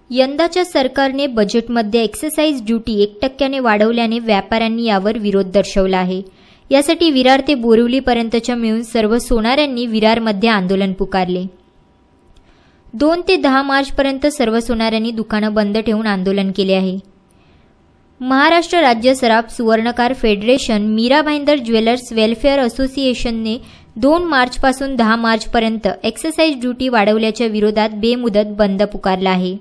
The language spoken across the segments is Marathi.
यंदाच्या सरकारने बजेटमध्ये एक्साईज ड्युटी 1% वाढवल्याने व्यापाऱ्यांनी यावर विरोध दर्शवला आहे। यासाठी विरार ते बोरिवलीपर्यंतच्या मिळून सर्व सोनाऱ्यांनी विरारमध्ये आंदोलन पुकारले। 2 ते 10 मार्चपर्यंत सर्व सोनाऱ्यांनी दुकानं बंद ठेवून आंदोलन केले आहे। महाराष्ट्र राज्य सराफ सुवर्णकार federation, Mira Bhayandar jewellers welfare असोसिएशनने 2 मार्चपासून 10 मार्चपर्यंत एक्साईज ड्युटी वाढवल्याच्या विरोधात बेमुदत बंद पुकारला आहे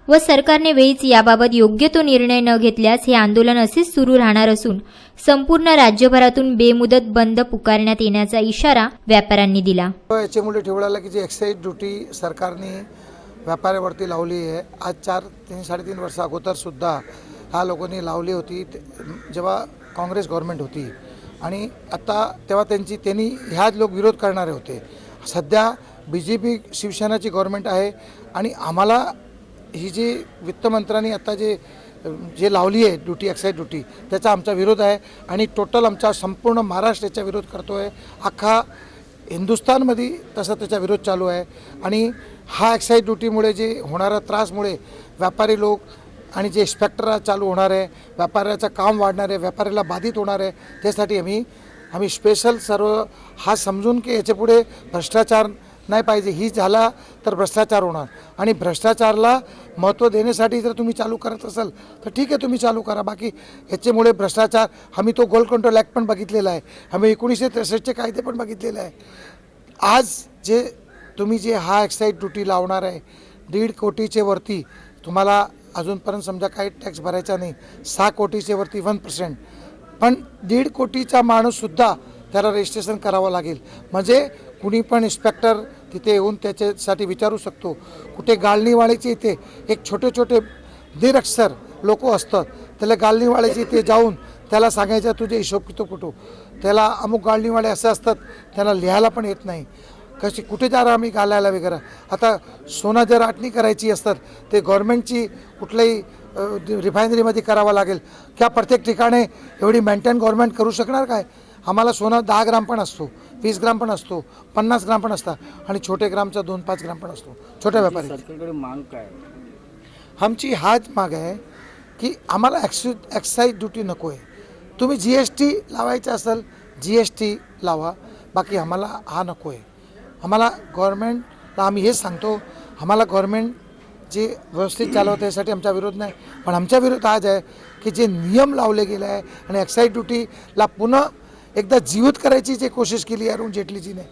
व सरकारने वेळीच याबाबत योग्य तो निर्णय न घेतल्यास हे आंदोलन असेच सुरू राहणार असून संपूर्ण राज्यभरातून बेमुदत बंद पुकारण्यात येण्याचा इशारा व्यापाऱ्यांनी दिला। याच्यामुळे ठेवलेला की जी एक्साईज ड्युटी सरकारने व्यापाऱ्यावरती लावली आहे, आज 3-3.5 वर्ष अगोदर सुद्धा ह्या लोकांनी लावली होती जेव्हा काँग्रेस गव्हर्नमेंट होती आणि आता तेव्हा त्यांनी ह्याच लोक विरोध करणारे होते। सध्या BJP शिवसेनाची गव्हर्नमेंट आहे आणि आम्हाला ही जी वित्तमंत्र्यांनी आता जे लावली आहे ड्युटी, एक्साईज ड्युटी, त्याचा आमचा विरोध आहे आणि टोटल आमचा संपूर्ण महाराष्ट्राचा विरोध करतो आहे। अख्खा हिंदुस्थानमध्ये तसा त्याचा विरोध चालू आहे आणि हा एक्साईज ड्युटीमुळे जे होणारा त्रासमुळे व्यापारी लोक आणि जे इन्स्पेक्टर चालू होणार आहे, व्यापाऱ्याचं काम वाढणार आहे, व्यापाऱ्याला बाधित होणार आहे। त्यासाठी आम्ही स्पेशल सर्व हा समजून की याच्या पुढे भ्रष्टाचार नाही पाहिजे, ही झाला तर भ्रष्टाचार होणार आणि भ्रष्टाचाराला महत्त्व देण्यासाठी जर तुम्ही चालू करत असाल तर ठीक आहे, तुम्ही चालू करा। बाकी याच्यामुळे भ्रष्टाचार, आम्ही तो गोल्ड कंट्रोल ॲक्ट पण बघितलेला आहे, आम्ही 1963चे कायदे पण बघितलेले आहे। आज तुम्ही हा एक्साईज ड्युटी लावणार आहे 1.5 कोटीचे वरती, तुम्हाला अजूनपर्यंत समजा काही टॅक्स भरायचा नाही, 6 कोटीचे वरती 1%, पण 1.5 कोटीचा माणूससुद्धा त्याला रजिस्ट्रेशन करावं लागेल। म्हणजे कुणी पण इन्स्पेक्टर तिथे येऊन त्याच्यासाठी विचारू शकतो। कुठे गाळणीवाळीचे इथे एक छोटे निरक्षर लोक असतात, त्याला गाळणीवाळीचे इथे जाऊन त्याला सांगायचं तुझे हिशोब कितो कुठं, त्याला अमुक गाळणीवाळे असे असतात त्यांना लिहायला पण येत नाही, कुठे जा रहा आम्ही घालायला वगैरे। आता सोना जर आटणी करायची असतात ते गव्हर्नमेंटची कुठल्याही रिफायनरीमध्ये करावं लागेल क्या प्रत्येक ठिकाणी एवढी मेंटेन गव्हर्नमेंट करू शकणार काय? आम्हाला सोना 10 ग्राम पण असतो, 20 ग्राम पण असतो, 50 ग्राम पण असतात आणि छोटे ग्रामचा 2-5 ग्राम पण असतो छोट्या व्यापारी। सरकारकडे मांग काय? आमची हाच माग आहे की आम्हाला एक्साईज ड्युटी नको आहे। तुम्ही GST लावायचं असेल GST लावा, बाकी आम्हाला हा नको आहे। आम्हाला गव्हर्नमेंटला आम्ही हेच सांगतो, आम्हाला गव्हर्नमेंट जे व्यवस्थित चालवतं यासाठी आमचा विरोध नाही, पण आमचा विरोध आज आहे की जे नियम लावले गेले आहे आणि एक्साईज ड्युटीला पुन्हा एकदा जीवित करायची जे कोशिश केली अरुण जेटलीजीने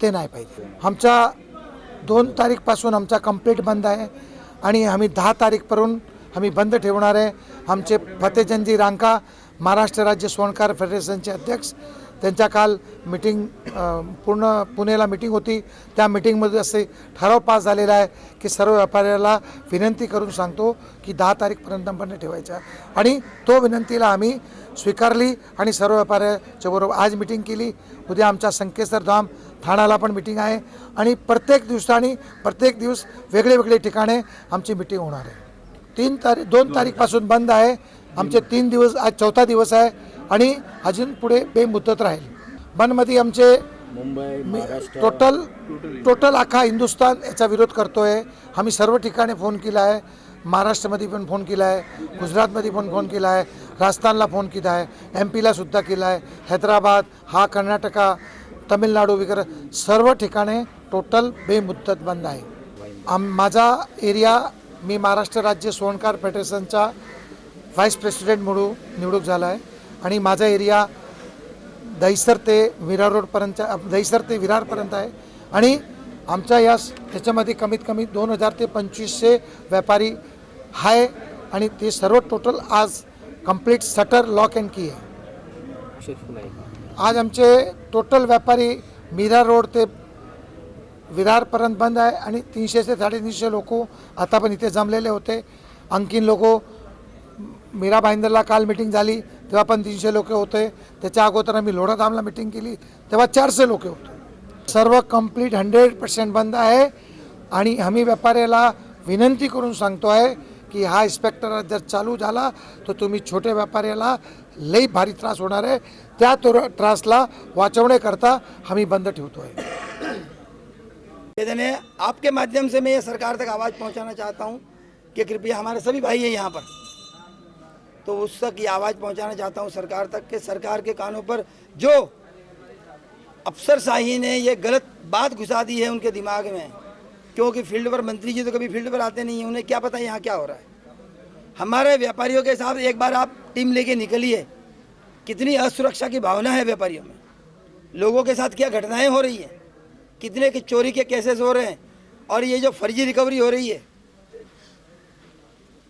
ते नाही पाहिजे। आमचा 2 तारीखपासून आमचा कंप्लीट बंद आहे आणि आम्ही 10 तारीखपर्यंत आम्ही बंद ठेवणार आहे। आमचे फतेचंदजी रांका, महाराष्ट्र राज्य सोनकार फेडरेशनचे अध्यक्ष, त्यांच्या काल मीटिंग पूर्ण पुण्याला मीटिंग होती, त्या मीटिंगमध्ये असे ठराव पास झालेला आहे की सर्व व्यापाऱ्याला विनंती करून सांगतो की 10 तारीखपर्यंत बंद ठेवायचा आणि तो विनंतीला आम्ही स्वीकारली आणि सर्व व्यापाऱ्याच्या बरोबर आज मीटिंग केली। उद्या आमच्या संकेश्वर धाम ठाण्याला पण मीटिंग आहे आणि प्रत्येक दिवस वेगळे ठिकाणे आमची मीटिंग होणार आहे। 2 तारीखपासून बंद आहे आमचे 3 दिवस, आज 4था दिवस आहे आणि अजून पुढे बेमुदत राहील। बंदमध्ये आमचे मुंबई, महाराष्ट्र, टोटल अख्खा हिंदुस्थान याचा विरोध करतो आहे। आम्ही सर्व ठिकाणी फोन केला आहे, महाराष्ट्रामध्ये पण फोन केला आहे, गुजरातमध्ये पण फोन केला आहे, राजस्थानला फोन केला आहे, MP ला सुद्धा केला आहे, हैदराबाद, कर्नाटका, तमिळनाडू वगैरे सर्व ठिकाणी टोटल बेमुदत बंद आहे। माझा एरिया, मी महाराष्ट्र राज्य सोनकार फेडरेशनचा व्हाईस प्रेसिडेंट म्हणून निवडूक झाला आहे आणि माझा एरिया दहिसर ते विरारपर्यंत आहे आणि आमच्या याच्यामध्ये कमीत कमी 2000 ते 2500 व्यापारी आहे आणि ते सर्व टोटल आज कंप्लीट शटर लॉक अँड की आहे। आज आमचे टोटल व्यापारी मीरा रोड ते विरारपर्यंत बंद आहे आणि 300 ते 350 लोक आता पण इथे जमलेले होते। आणखीन लोक मीरा भाईंदरला काल मीटिंग झाली तेव्हा पण 300 लोक होते, त्याच्या अगोदर आम्ही लोढाधामला मीटिंग केली तेव्हा 400 लोक होते। सर्व कंप्लीट 100% बंद आहे आणि आम्ही व्यापाऱ्याला विनंती करून सांगतो आहे की हा इन्स्पेक्टर जर चालू झाला तर तुम्ही छोट्या व्यापाऱ्याला लई भारी त्रास होणार आहे, त्या त्रासला वाचवण्याकरता आम्ही बंद ठेवतो आहे। आपके माध्यम से मैं ये सरकार तक आवाज़ पहुंचाना चाहता हूं कि कृपया, हमारे सभी भाई हैं यहाँ पर, तो उस तक ये आवाज़ पहुँचाना चाहता हूँ सरकार तक कि सरकार के कानों पर जो अफसरशाही ने ये गलत बात घुसा दी है उनके दिमाग में, क्योंकि फील्ड पर मंत्री जी तो कभी फील्ड पर आते नहीं हैं, उन्हें क्या पता यहाँ क्या हो रहा है। हमारे व्यापारियों के साथ एक बार आप टीम लेके निकलिए, कितनी असुरक्षा की भावना है व्यापारियों में, लोगों के साथ क्या घटनाएं हो रही हैं, कितने के चोरी के केसेस हो रहे हैं, और ये जो फर्जी रिकवरी हो रही है,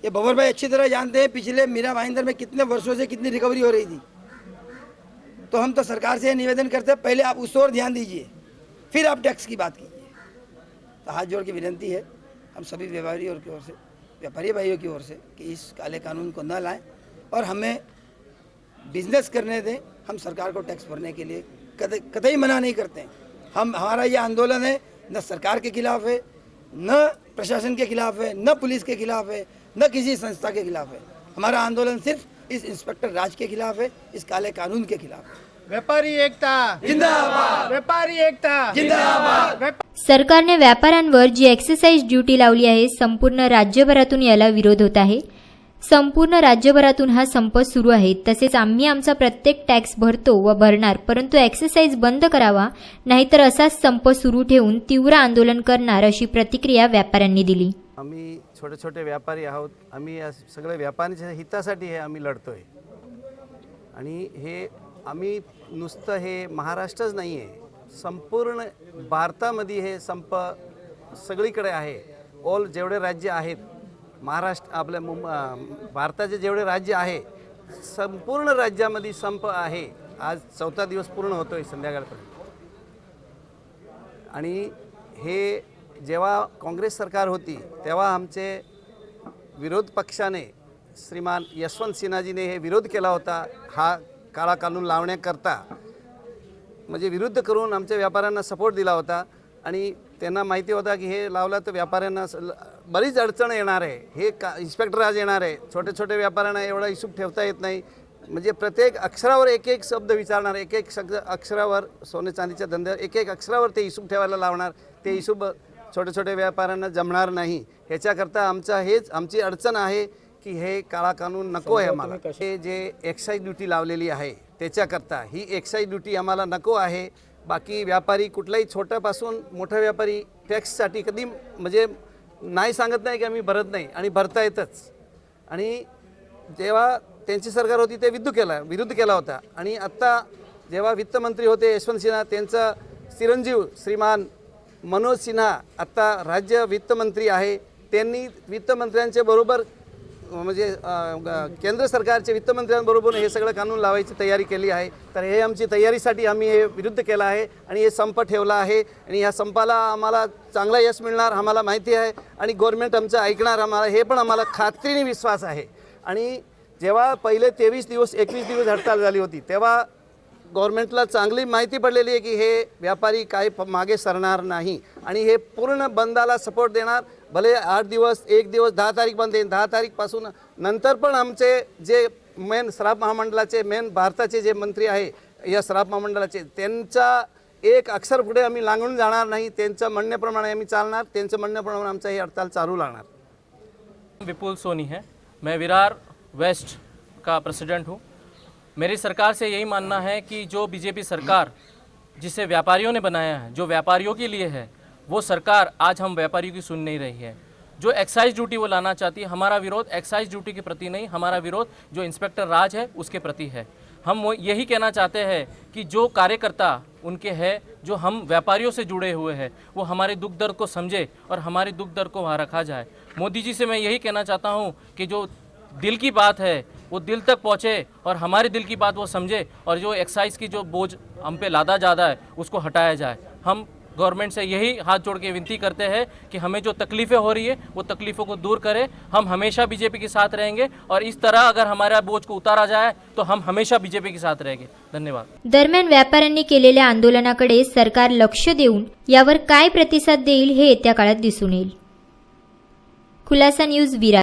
ये बबर भाई अच्छी तरह जानते हैं पिछले मीरा भाईंदर में कितने वर्षों से कितनी रिकवरी हो रही थी। तो हम तो सरकार से निवेदन करते हैं, पहले आप उस ओर ध्यान दीजिए, फिर आप टैक्स की बात कीजिए। तो हाथ जोड़ के विनती है हम सभी व्यापारियों की ओर से, व्यापारी भाइयों की ओर से, कि इस काले कानून को न लाएं और हमें बिजनेस करने दें। हम सरकार को टैक्स भरने के लिए कतई मना नहीं करते हैं। हमारा ये आंदोलन है न सरकार के खिलाफ है, न प्रशासन के खिलाफ है, न पुलिस के खिलाफ है, न किसी संस्था के खिलाफ है। हमारा आंदोलन सिर्फ इस इंस्पेक्टर राज के खिलाफ है, इस काले कानून के खिलाफ है। व्यापारी एकता जिंदाबाद, व्यापारी एकता जिंदाबाद। सरकारने व्यापाऱ्यांवर जी एक्साईज ड्युटी लावली आहे, संपूर्ण राज्यभरातून याला विरोध होत आहे। संपूर्ण राज्यभरातून हा संप सुरू आहे। तसेच आम्ही आमचा प्रत्येक टॅक्स भरतो व भरणार, परंतु एक्सरसाइज बंद करावा, नाहीतर असाच संप सुरू ठेवून तीव्र आंदोलन करणार, अशी प्रतिक्रिया व्यापाऱ्यांनी दिली। आम्ही छोटे छोटे व्यापारी आहोत, आम्ही या सगळ्या व्यापाऱ्यांच्या हितासाठी हे आम्ही लढतोय। आणि हे आम्ही नुसतं हे महाराष्ट्रच नाही आहे, संपूर्ण भारतामध्ये हे संप सगळीकडे आहे। ऑल जेवढे राज्य आहेत, महाराष्ट्र आपल्या भारताचे जेवढे राज्य आहे, संपूर्ण राज्यामध्ये संप आहे। आज 4था दिवस पूर्ण होतोय संध्याकाळपर्यंत। आणि हे जेव्हा काँग्रेस सरकार होती तेव्हा आमचे विरोध पक्षाने श्रीमान यशवंत सिन्हाजीने हे विरोध केला होता, हा काळा कानून लावण्याकरता, म्हणजे विरुद्ध करून आमच्या व्यापाऱ्यांना सपोर्ट दिला होता। आणि त्यांना माहिती होता की हे लावला तर व्यापाऱ्यांना बरीच अडचण येणार आहे, हे इन्स्पेक्टर आज येणार आहे, छोटे छोटे व्यापाऱ्यांना एवढा हिशोब ठेवता येत नाही, म्हणजे प्रत्येक अक्षरावर एक एक शब्द विचारणार, एक एक अक्षरावर सोने चांदीच्या धंद्यावर एक एक अक्षरावर ते हिशोब ठेवायला लावणार, ते हिशोब छोटे छोटे व्यापाऱ्यांना जमणार नाही। ह्याच्याकरता आमची अडचण आहे की हे काळा कानून नको आहे आम्हाला। हे जे एक्साईज ड्युटी लावलेली आहे त्याच्याकरता ही एक्साईज ड्युटी आम्हाला नको आहे। बाकी व्यापारी कुठलाही छोट्यापासून मोठा व्यापारी टॅक्ससाठी कधी म्हणजे नाही सांगत नाही की आम्ही भरत नाही, आणि भरता येतच। आणि जेव्हा त्यांची सरकार होती ते विरुद्ध केला होता, आणि आत्ता जेव्हा वित्तमंत्री होते यशवंत सिन्हा, त्यांचा चिरंजीव श्रीमान मनोज सिन्हा आत्ता राज्य वित्तमंत्री आहे। त्यांनी वित्तमंत्र्यांच्या बरोबर म्हणजे केंद्र सरकारच्या वित्तमंत्र्यांबरोबर हे सगळं कानून लावायची तयारी केली आहे। तर हे आमची तयारीसाठी आम्ही हे विरुद्ध केला आहे आणि हे संप ठेवला आहे, आणि या संपाला आम्हाला चांगला यश मिळणार आम्हाला माहिती आहे, आणि गव्हर्नमेंट आमचं ऐकणार आम्हाला हे पण आम्हाला खात्रीने विश्वास आहे। आणि जेव्हा पहिले 23 दिवस 21 दिवस हडताल झाली होती तेव्हा गव्हर्नमेंटला चांगली माहिती पडलेली आहे की हे व्यापारी काही मागे सरणार नाही, आणि हे पूर्ण बंदाला सपोर्ट देणार। भले 8 दिवस 1 दिवस 10 तारीख बंद येईल, 10 तारीखपासून नंतर पण आमचे जे मेन श्राप महामंडळाचे मेन भारताचे जे मंत्री आहे या श्राप महामंडळाचे, त्यांचा एक अक्षर पुढे आम्ही लांघून जाणार नाही, त्यांच्या म्हणण्याप्रमाणे आम्ही चालणार, त्यांच्या म्हणण्याप्रमाणे आमचा ही हडताल चालू लागणार। विपुल सोनी है, मैं विरार वेस्ट का प्रेसिडेंट हूँ। मेरी सरकार से यही मानना है कि जो बीजेपी सरकार जिसे व्यापारियों ने बनाया है, जो व्यापारियों के लिए है, वो सरकार आज हम व्यापारियों की सुन नहीं रही है। जो एक्साइज ड्यूटी वो लाना चाहती है, हमारा विरोध एक्साइज ड्यूटी के प्रति नहीं, हमारा विरोध जो इंस्पेक्टर राज है उसके प्रति है। हम वो यही कहना चाहते हैं कि जो कार्यकर्ता उनके हैं, जो हम व्यापारियों से जुड़े हुए हैं, वो हमारे दुख दर्द को समझे और हमारे दुख दर्द को वहाँ रखा जाए। मोदी जी से मैं यही कहना चाहता हूँ कि जो दिल की बात है वो दिल तक पहुँचे और हमारे दिल की बात वो समझे, और जो एक्साइज की जो बोझ हम पे लादा जाता है उसको हटाया जाए। हम गवर्नमेंट से यही हाथ जोड़ के विनती करते हैं कि हमें जो तकलीफ़ें हो रही है वो तकलीफ़ों को दूर करें। हम हमेशा बीजेपी के साथ रहेंगे, और इस तरह अगर हमारा बोझ को उतारा जाए तो हम हमेशा बीजेपी के साथ रहेंगे। धन्यवाद। दरम्यान व्यापाऱ्यांनी केलेल्या आंदोलनाकडे सरकार लक्ष देऊन यावर काय प्रतिसाद देईल हे येत्या काळात दिसून येईल। खुलासा न्यूज विरार।